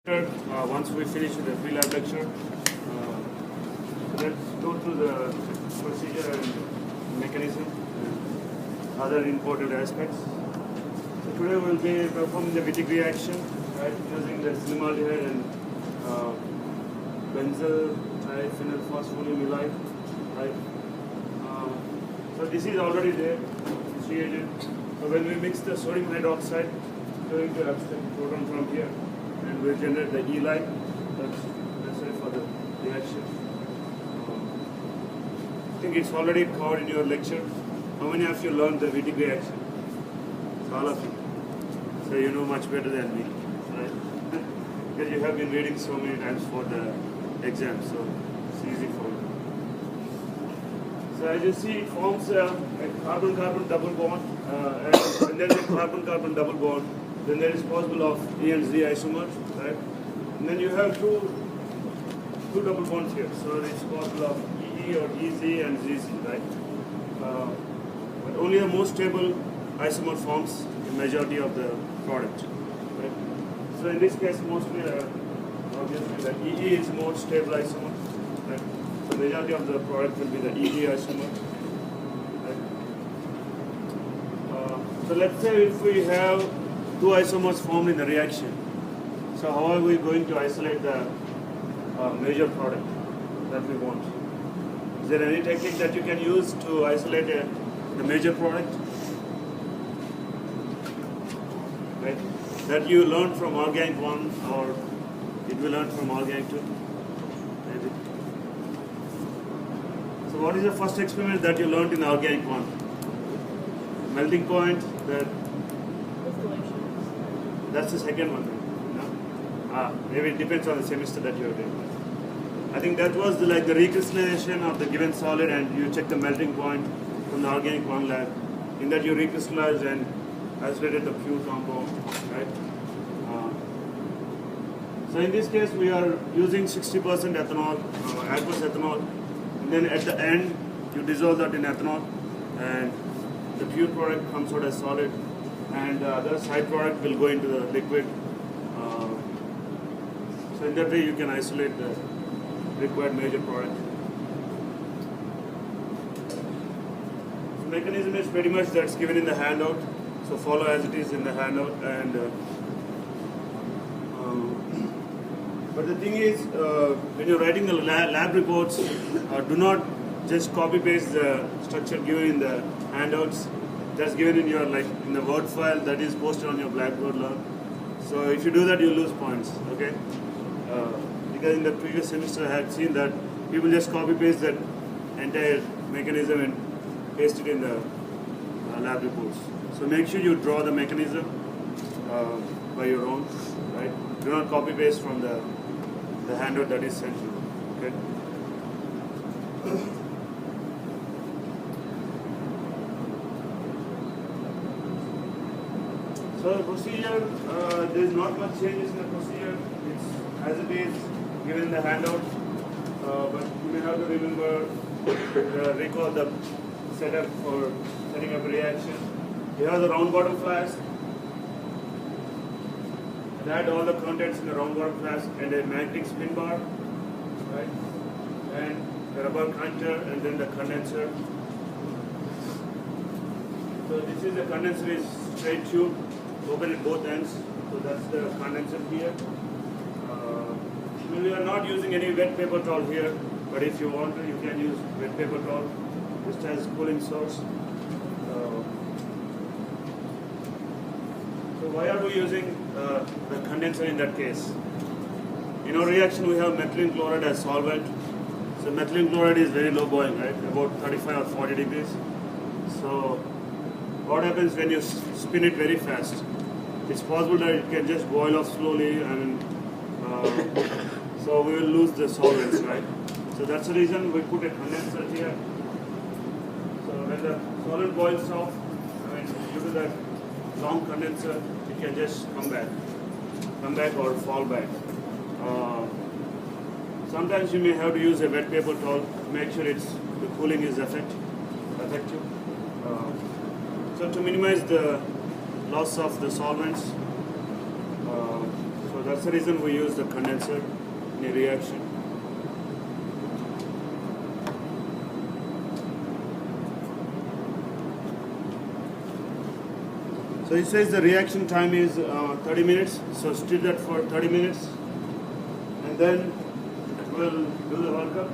Once we finish the pre-lab lecture, let's go through the procedure and mechanism and other important aspects. So today we'll be performing the Witting reaction, right, using the cinnamaldehyde and benzyl triphenyl phosphorylamide, right. So this is already there, this reagent. So when we mix the sodium hydroxide, it's going to abstract proton from here, and we'll generate the E light. That's necessary for the reaction. I think it's already covered in your lecture. How many of you learned the Witting reaction? It's all of you. So you know much better than me, right? Because you have been reading so many times for the exam, so it's easy for you. So as you see, it forms a carbon-carbon double bond, and when there is a carbon-carbon double bond, then there is possible of E and Z isomers, right? And then you have two double bonds here, so it's possible of EE or EZ and ZZ, right? But only the most stable isomer forms the majority of the product, right? So in this case, mostly, obviously, the EE is more stable isomer, right? So majority of the product will be the EE isomer, right? So let's say if we have two isomers formed in the reaction, so how are we going to isolate the major product that we want? Is there any technique that you can use to isolate the major product? Right? That you learned from organic 1 or did we learn from organic 2? Maybe. So what is the first experiment that you learned in organic 1? Melting point, that's the second one. No? Maybe it depends on the semester that you are doing. I think that was the recrystallization of the given solid, and you check the melting point from the organic 1 lab. In that you recrystallized and isolated the pure compound, right? So in this case we are using 60% ethanol, aqueous ethanol, and then at the end you dissolve that in ethanol, and the pure product comes out as solid, and the other side product will go into the liquid. So in that way you can isolate the required major product. The mechanism is pretty much that's given in the handout, so follow as it is in the handout. And but the thing is, when you're writing the lab reports, do not just copy paste the structure given in the handouts. That's given in your in the Word file that is posted on your Blackboard Learn. So if you do that, you lose points. Okay. Because in the previous semester I had seen that people just copy paste that entire mechanism and paste it in the lab reports. So make sure you draw the mechanism by your own, right? Do not copy paste from the handout that is sent to you. Okay. So the procedure, there is not much changes in the procedure. It's as it is given in the handout, but you may have to remember, recall the setup for setting up a reaction. You have the round bottom flask, and add all the contents in the round bottom flask and a magnetic spin bar, right? And the rubber conductor and then the condenser. So this is the condenser is straight tube, open at both ends. So that's the condenser here. We are not using any wet paper towel here, but if you want to, you can use wet paper towel just as cooling source. So why are we using the condenser in that case? In our reaction, we have methylene chloride as solvent. So methylene chloride is very low boiling, right? About 35 or 40 degrees. So what happens when you spin it very fast? It's possible that it can just boil off slowly. So we will lose the solvents, right? So that's the reason we put a condenser here. So when the solvent boils off, due to that long condenser, it can just come back or fall back. Sometimes you may have to use a wet paper towel to make sure the cooling is effective. So to minimize the loss of the solvents, so that's the reason we use the condenser in a reaction. So it says the reaction time is 30 minutes, so stir that for 30 minutes and then we'll do the workup.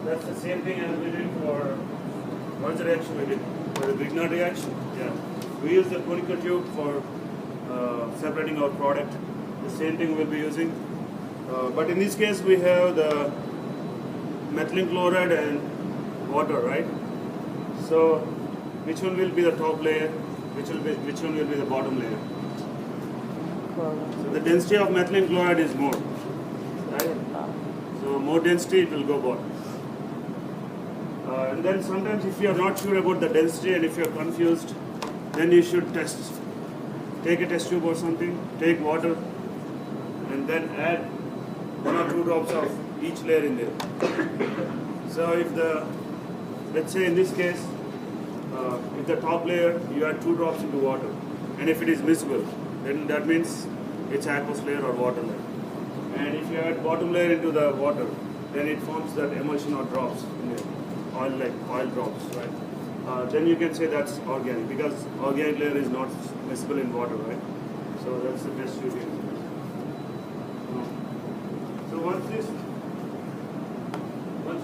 That's the same thing as we did for, what's the reaction we did? For the Grignard reaction? Yeah. We use the conical tube for separating our product. The same thing we'll be using. But in this case we have the methylene chloride and water, right? So which one will be the top layer? Which one will be the bottom layer? So the density of methylene chloride is more, right? So more density, it will go bottom. And then sometimes if you are not sure about the density and if you are confused, then you should test. Take a test tube or something, take water, and then add 1 or 2 drops of each layer in there. So if let's say in this case, if the top layer you add 2 drops into water, and if it is miscible, then that means it's aqueous layer or water layer. And if you add bottom layer into the water, then it forms that emulsion or drops in there, oil drops, right? Then you can say that's organic, because organic layer is not miscible in water, right? So that's the best you can do. So once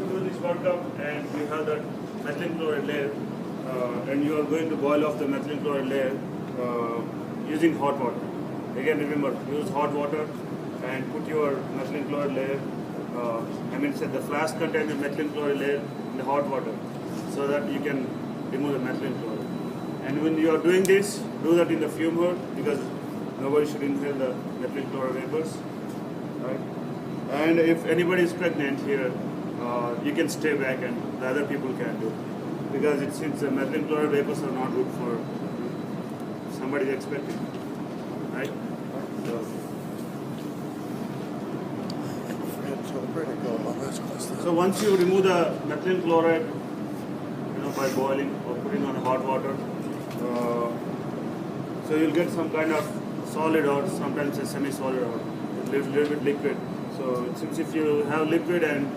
you do this workup and you have that methylene chloride layer, and you are going to boil off the methylene chloride layer using hot water. Again, remember, use hot water and put your methylene chloride layer, the flask contains the methylene chloride layer in the hot water, so that you can remove the methylene chloride. And when you are doing this, do that in the fume hood, because nobody should inhale the methylene chloride vapors, right? And if anybody is pregnant here, you can stay back and the other people can do. Because since the methylene chloride vapors are not good for somebody expecting, right? So once you remove the methylene chloride, by boiling or putting on hot water, so you'll get some kind of solid or sometimes a semi-solid or a little bit liquid. So since if you have liquid and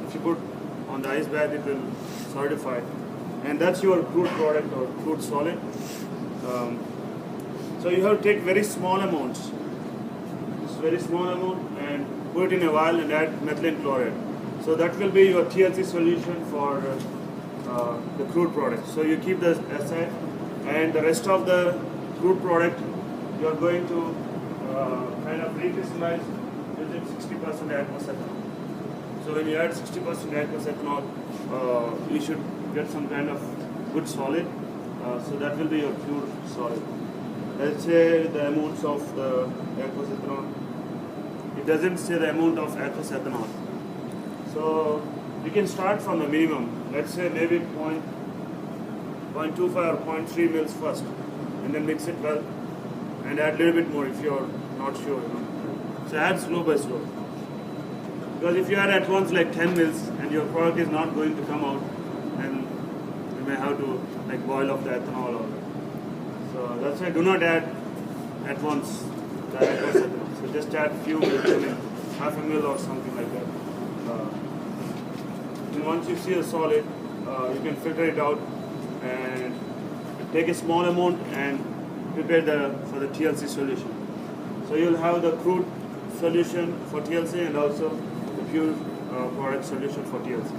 if you put on the ice bath, it will solidify, and that's your crude product or crude solid. So you have to take very small amounts, just very small amount, and put it in a vial and add methylene chloride. So that will be your TLC solution for the crude product. So you keep this aside, and the rest of the crude product you are going to kind of recrystallize using 60% aqueous ethanol. So when you add 60% aqueous ethanol, you should get some kind of good solid. So that will be your pure solid. Let's say the amounts of the aqueous ethanol. It doesn't say the amount of aqueous ethanol. So you can start from the minimum. Let's say maybe 0.25 or 0.3 mils first, and then mix it well, and add a little bit more if you're not sure. So add slow by slow. Because if you add at once like 10 mils and your product is not going to come out, then you may have to boil off the ethanol. So that's why do not add at once the aqueous ethanol. So just add few mils, half a mil or something like that. And once you see a solid, you can filter it out and take a small amount and prepare for the TLC solution. So you'll have the crude solution for TLC and also the pure product solution for TLC.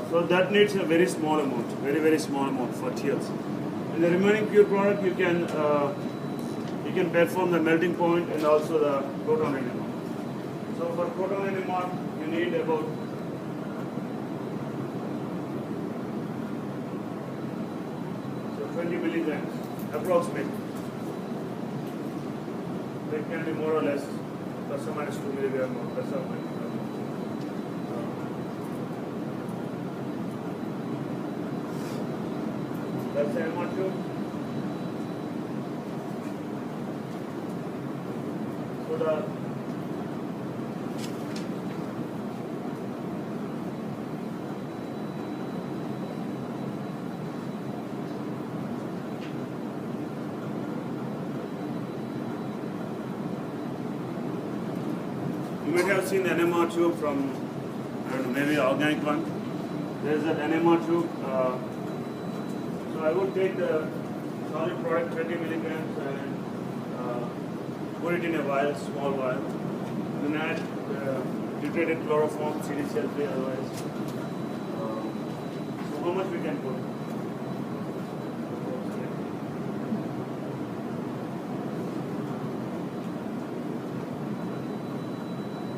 So that needs a very small amount, very small amount for TLC. And the remaining pure product you can perform the melting point and also the proton NMR. So for proton NMR you need about 20 milligrams approximately. It can be more or less plus or minus 2 milligrams or plus or minus. That's the NMR tube. So the You might have seen the NMR tube from, I don't know, maybe organic one. There's that NMR tube. So I would take the solid product 20 milligrams and put it in a vial, small vial. Then add deuterated chloroform, CDCl3 otherwise. So how much we can put?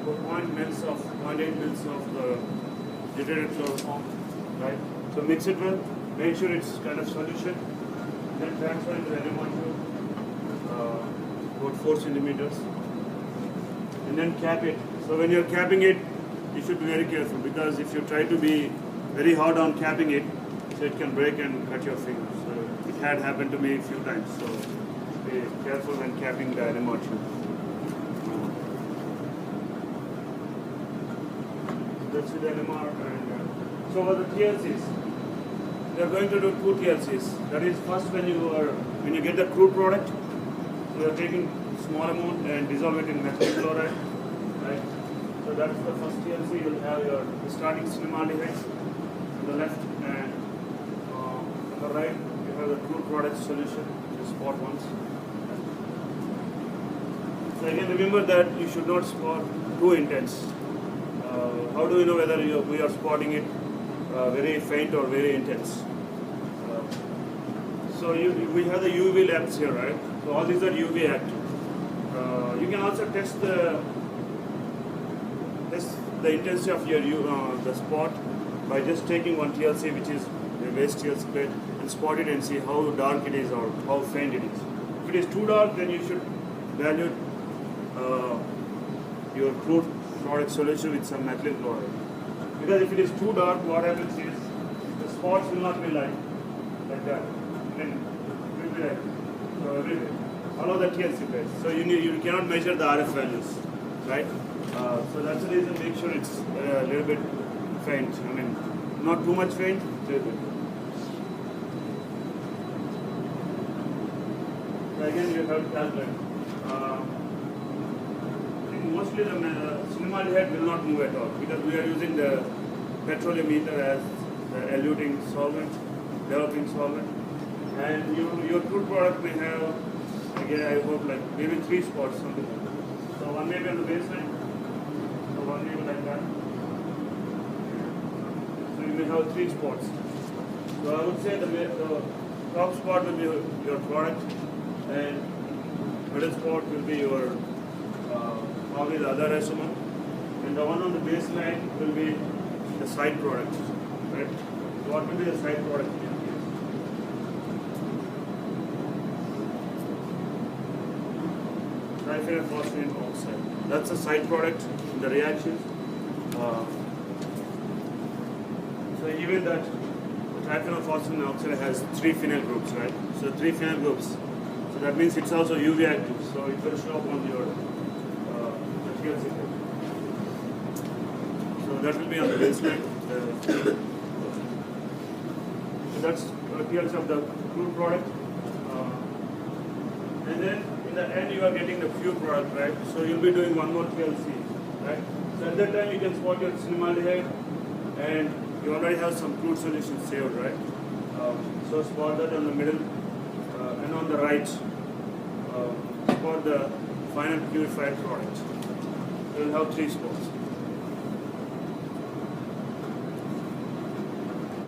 Put 0.8 mils of the deuterated chloroform, right? So mix it well, make sure it's kind of solution, then transfer it to the NMR tube, about 4 centimeters, and then cap it. So when you're capping it, you should be very careful, because if you try to be very hard on capping it, so it can break and cut your fingers. So it had happened to me a few times, so be careful when capping the NMR tube. That's with NMR. And so for the TLCs, we are going to do 2 TLCs. That is, first when you get the crude product, you are taking small amount and dissolve it in methyl chloride, right? So that's the first TLC. You'll have your starting cinnamaldehyde on the left, and on the right you have the crude product solution, the spot ones. So again, remember that you should not spot too intense. How do we know whether we are spotting it very faint or very intense? So we have the UV labs here, right? So all these are UV active. You can also test the intensity of your the spot by just taking one TLC, which is a waste TLC plate, and spot it and see how dark it is or how faint it is. If it is too dark, then you should dilute your crude product solution with some methyl chloride. Because if it is too dark, what happens is the spots will not be like that. Then it will be like so everywhere. All of the TLC plates. So you cannot measure the RF values, right? So that's the reason. Make sure it's a little bit faint. I mean, not too much faint. Little bit. So again, you have to calculate. Mostly the cinnamaldehyde will not move at all, because we are using the petroleum ether as the eluting solvent, developing solvent, and your crude product may have, again, I hope, like maybe 3 spots, something like that. So one may be on the baseline, so one may be like that. So you may have 3 spots. So I would say the top spot will be your product, and middle spot will be your probably the other isomer, and the one on the baseline will be the side product, right? So what will be the side product in your case? Triphenylphosphine oxide. That's the side product in the reaction. So even that triphenylphosphine oxide has 3 phenyl groups, right? So 3 phenyl groups. So that means it's also UV active. So it will show up on your TLC. So that will be on the baseline. So that's TLC of the crude product. And then in the end you are getting the pure product, right? So you'll be doing one more TLC, right? So at that time you can spot your cinnamaldehyde, and you already have some crude solution saved, right? So spot that on the middle, and on the right, spot the final purified product. You will have 3 spots.